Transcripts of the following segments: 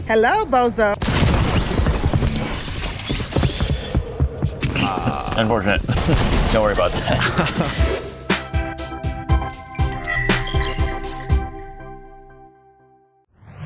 Hello, bozo. Unfortunate. Don't worry about that.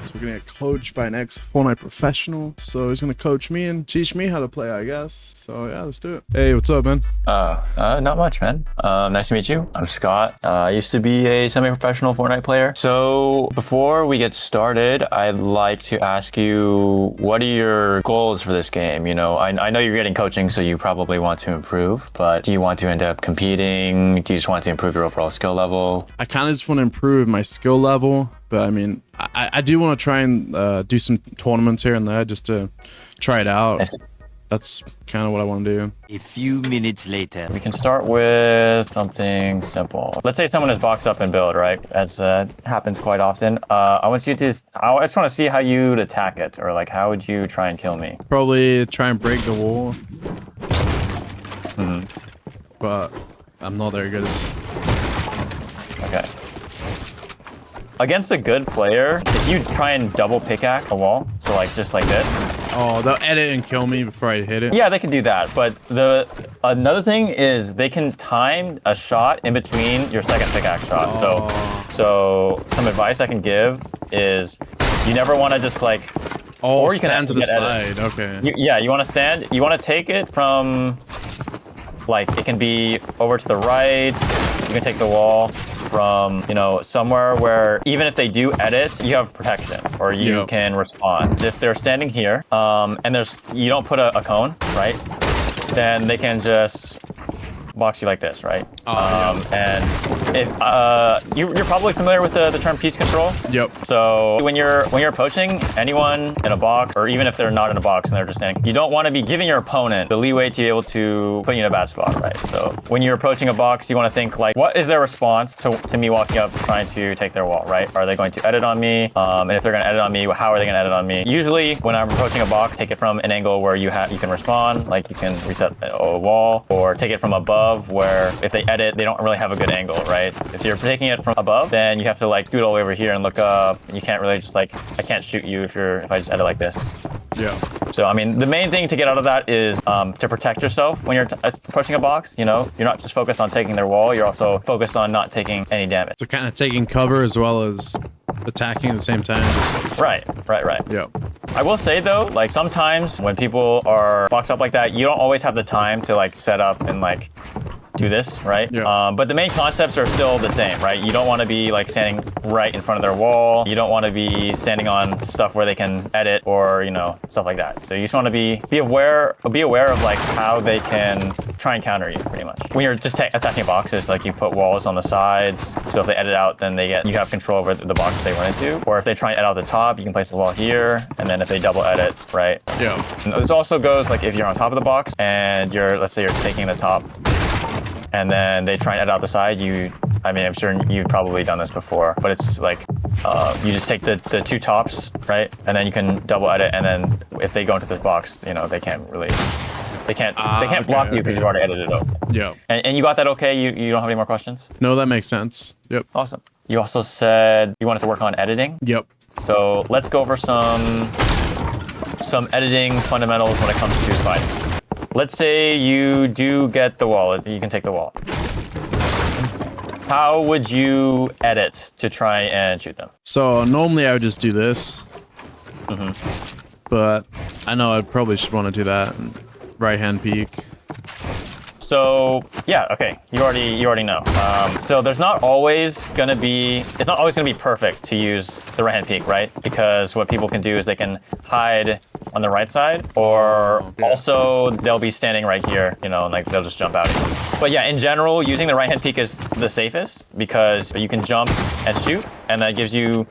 So we're gonna get coached by an ex-Fortnite professional. So he's gonna coach me and teach me how to play, I guess. So yeah, let's do it. Hey, what's up, man? Not much, man. Nice to meet you. I'm Scott. I used to be a semi-professional Fortnite player. So before we get started, I'd like to ask you, what are your goals for this game? You know, I know you're getting coaching, so you probably want to improve, but do you want to end up competing? Do you just want to improve your overall skill level? I kind of just want to improve my skill level, but I mean, I do want to try and do some tournaments here and there just to try it out. That's kind of what I want to do. A few minutes later. We can start with something simple. Let's say someone is boxed up and build, right? As happens quite often. I just want to see how you'd attack it, or like, how would you try and kill me? Probably try and break the wall. Mm-hmm. But I'm not very good as... Okay. Against a good player, if you try and double pickaxe a wall, so like just like this. Oh, they'll edit and kill me before I hit it. Yeah, they can do that. But another thing is they can time a shot in between your second pickaxe shot. Oh. So some advice I can give is you never want to just like. Oh, or you stand to the side. Edited. Okay. You want to stand. You want to take it from. Like it can be over to the right. You can take the wall from, you know, somewhere where even if they do edit, you have protection, or you can respond. If they're standing here, and you don't put a cone, right? Then they can just box you like this, right? And if you're probably familiar with the term piece control. Yep. So when you're approaching anyone in a box, or even if they're not in a box and they're just standing, you don't want to be giving your opponent the leeway to be able to put you in a bad spot, right? So when you're approaching a box, you want to think like, what is their response to me walking up trying to take their wall, right? Are they going to edit on me? And if they're going to edit on me, how are they going to edit on me? Usually when I'm approaching a box, take it from an angle where you can respond, like you can reset a wall, or take it from above, where if they edit, they don't really have a good angle, right? If you're taking it from above, then you have to like scoot all the way over here and look up. You can't really just like, I can't shoot you if I just edit like this. Yeah. So I mean, the main thing to get out of that is to protect yourself when you're approaching a box. You know, you're not just focused on taking their wall, you're also focused on not taking any damage. So kind of taking cover as well as attacking at the same time. Right. Yeah. I will say though, like sometimes when people are boxed up like that, you don't always have the time to like set up and like do this, right? Yeah. But the main concepts are still the same, right? You don't want to be like standing right in front of their wall. You don't want to be standing on stuff where they can edit, or, you know, stuff like that. So you just want to be aware of like how they can try and counter you, pretty much. When you're just attacking boxes, like you put walls on the sides, so if they edit out, then you have control over the box they run into. Or if they try and edit out the top, you can place the wall here, and then if they double edit, right? Yeah. And this also goes like if you're on top of the box and let's say you're taking the top, and then they try and edit out the side. I mean, I'm sure you've probably done this before, but it's like you just take the two tops, right? And then you can double edit, and then if they go into this box, you know, they can't block you because you've already edited it out. Yeah. And you got that okay? You don't have any more questions? No, that makes sense. Yep. Awesome. You also said you wanted to work on editing? Yep. So let's go over some editing fundamentals when it comes to fighting. Let's say you do get the wall. You can take the wall. How would you edit to try and shoot them? So normally I would just do this. But I know I probably should want to do that. Right hand peek. So yeah, okay, you already know. So it's not always gonna be perfect to use the right hand peek, right? Because what people can do is they can hide on the right side, or also they'll be standing right here, you know, and like they'll just jump out. But yeah, in general, using the right hand peek is the safest because you can jump and shoot, and that gives the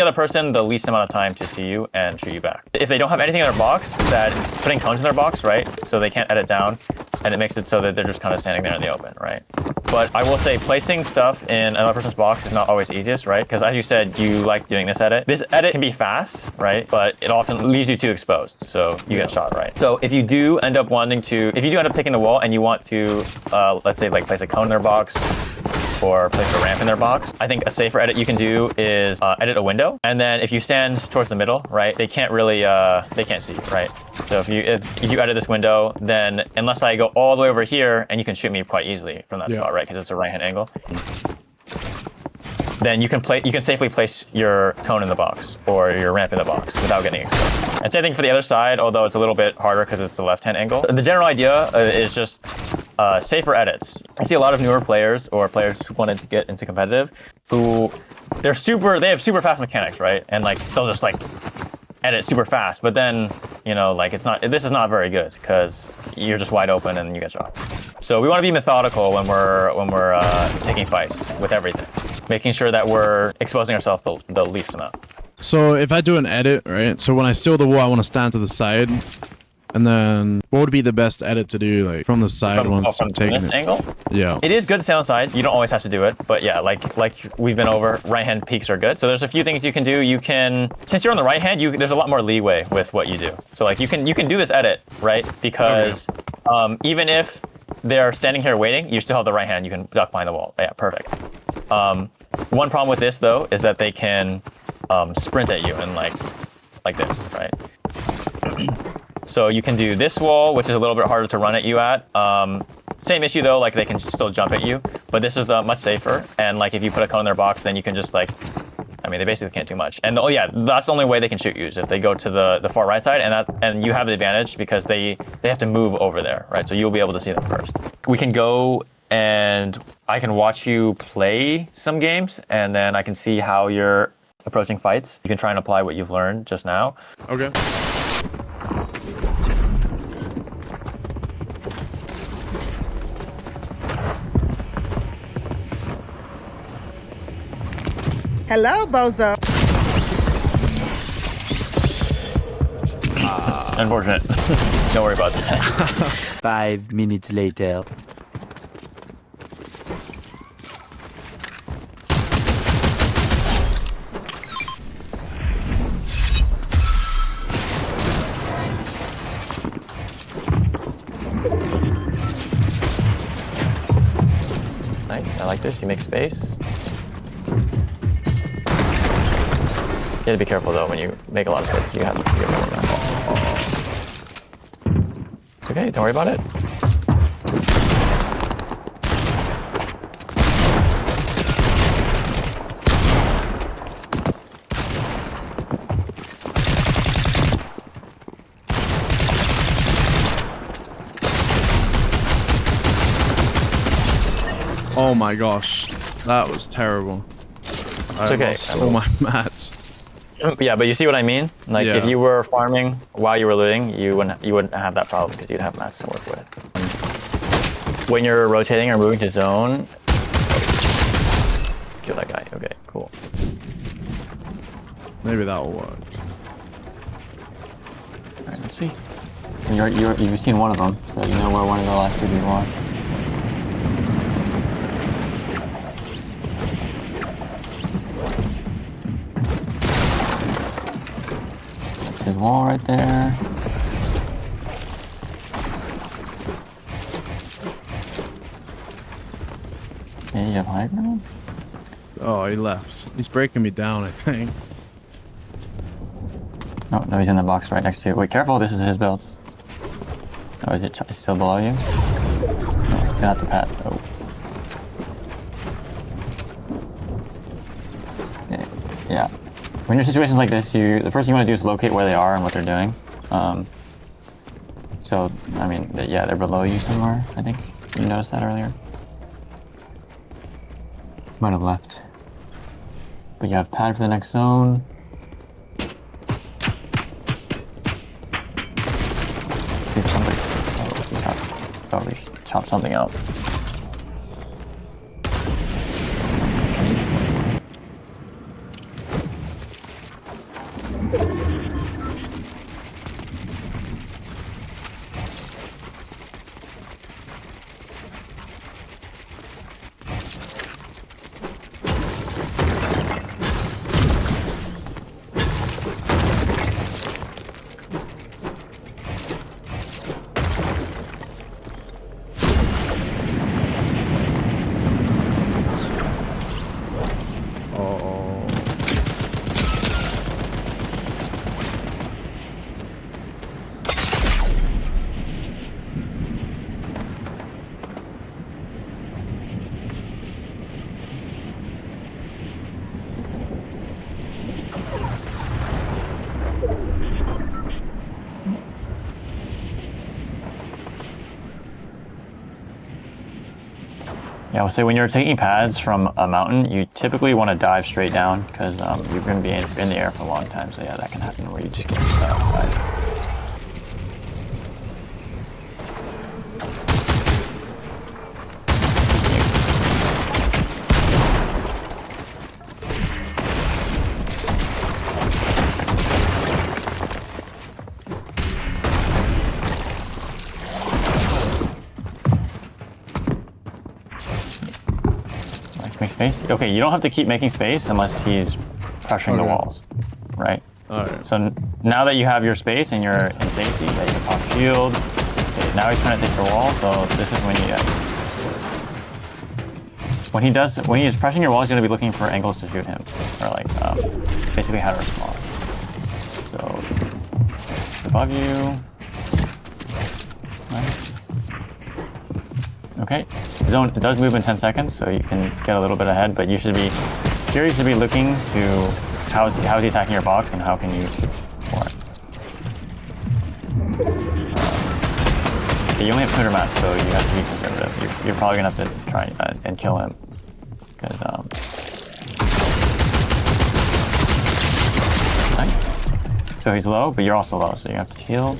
other person the least amount of time to see you and shoot you back. If they don't have anything in their box, that putting cones in their box, right? So they can't edit down, and it makes it so that they're just kind of standing there in the open, right? But I will say placing stuff in another person's box is not always the easiest, right? Because as you said, you like doing this edit. This edit can be fast, right? But it often leaves you too exposed, so you get shot, right? So if you do end up taking the wall and you want to, let's say like place a cone in their box, or place a ramp in their box. I think a safer edit you can do is edit a window, and then if you stand towards the middle, right, they can't really they can't see, right? So if you edit this window, then unless I go all the way over here, and you can shoot me quite easily from that spot, right? Because it's a right-hand angle. Then you can safely place your cone in the box or your ramp in the box without getting exposed. And same thing for the other side, although it's a little bit harder because it's a left-hand angle. The general idea is just safer edits. I see a lot of newer players or players who wanted to get into competitive who they have super fast mechanics, right? And like they'll just like edit super fast, but then like this is not very good because you're just wide open and you get shot. So we want to be methodical when we're taking fights with everything, making sure that we're exposing ourselves the least amount. So if I do an edit, right? So when I steal the wall, I want to stand to the side. And then what would be the best edit to do, like from the side once I'm taking this it? Angle? Yeah. It is good to stay on the side. You don't always have to do it, but yeah, like we've been over, right-hand peaks are good. So there's a few things you can do. You can, since you're on the right hand, there's a lot more leeway with what you do. So like you can do this edit, right? Because even if they're standing here waiting, you still have the right hand. You can duck behind the wall. Yeah, perfect. One problem with this though is that they can sprint at you and like this, right? So you can do this wall, which is a little bit harder to run at you at. Same issue though, like they can still jump at you, but this is much safer. And like if you put a cone in their box, then you can just like, I mean, they basically can't do much. And oh yeah, that's the only way they can shoot you is if they go to the far right side, and you have the advantage because they have to move over there, right? So you'll be able to see them first. We can go and I can watch you play some games, and then I can see how you're approaching fights. You can try and apply what you've learned just now. Okay. Hello, bozo. Unfortunate. Don't worry about that. 5 minutes later. Nice. I like this. You make space. You have to be careful though when you make a lot of space. You have to be careful. It's okay. Don't worry about it. Oh my gosh, that was terrible. It's okay. Lost all my mats. Yeah, but you see what I mean? Like Yeah. if you were farming while you were looting, you wouldn't have that problem because you'd have mats to work with. When you're rotating or moving to zone, kill that guy. Okay, cool. Maybe that will work. All right, let's see. You've seen one of them, so you know where one of the last two people are. That's his wall right there. Okay, you have high ground? Oh, he left. He's breaking me down, I think. Oh, no, he's in the box right next to you. Wait, careful, this is his builds. Oh, is it still below you? No, not the pad. Oh. Okay. Yeah. When you're in situations like this, the first thing you want to do is locate where they are and what they're doing. So, I mean, yeah, they're below you somewhere, I think. You noticed that earlier? Might have left. But you have pad for the next zone. See if somebody... Oh, we chopped something out. Oh. Yeah, I would say when you're taking pads from a mountain, you typically want to dive straight down because you're going to be in the air for a long time. So yeah, that can happen where you just get dive. Make space. Okay, you don't have to keep making space unless he's pressuring the walls, right? Alright. So now that you have your space and you're in safety, that you can pop shield. Okay, now he's trying to take your wall, so this is when you. When he's pressing your wall, he's going to be looking for angles to shoot him, or like basically how to respond. So above you. Nice. Okay, zone it does move in 10 seconds, so you can get a little bit ahead, but you should be looking to how is he attacking your box and how can you for it. You only have 200 mats, so you have to be conservative. You're probably gonna have to try and kill him because nice. So he's low, but you're also low, so you have to heal.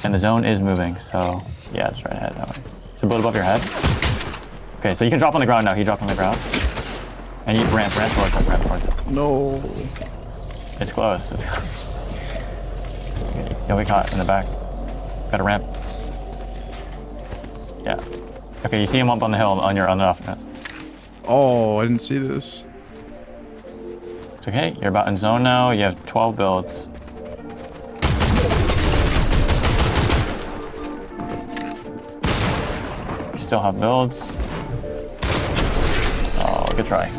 And the zone is moving, so yeah, it's right ahead that way. So build above your head. Okay, so you can drop on the ground now. He dropped on the ground. And you ramp towards it. No. It's close. Okay, you'll be caught in the back. Got a ramp. Yeah. Okay, you see him up on the hill on the off net. Oh, I didn't see this. It's okay, you're about in zone now. You have 12 builds. Still have builds. Oh, good try.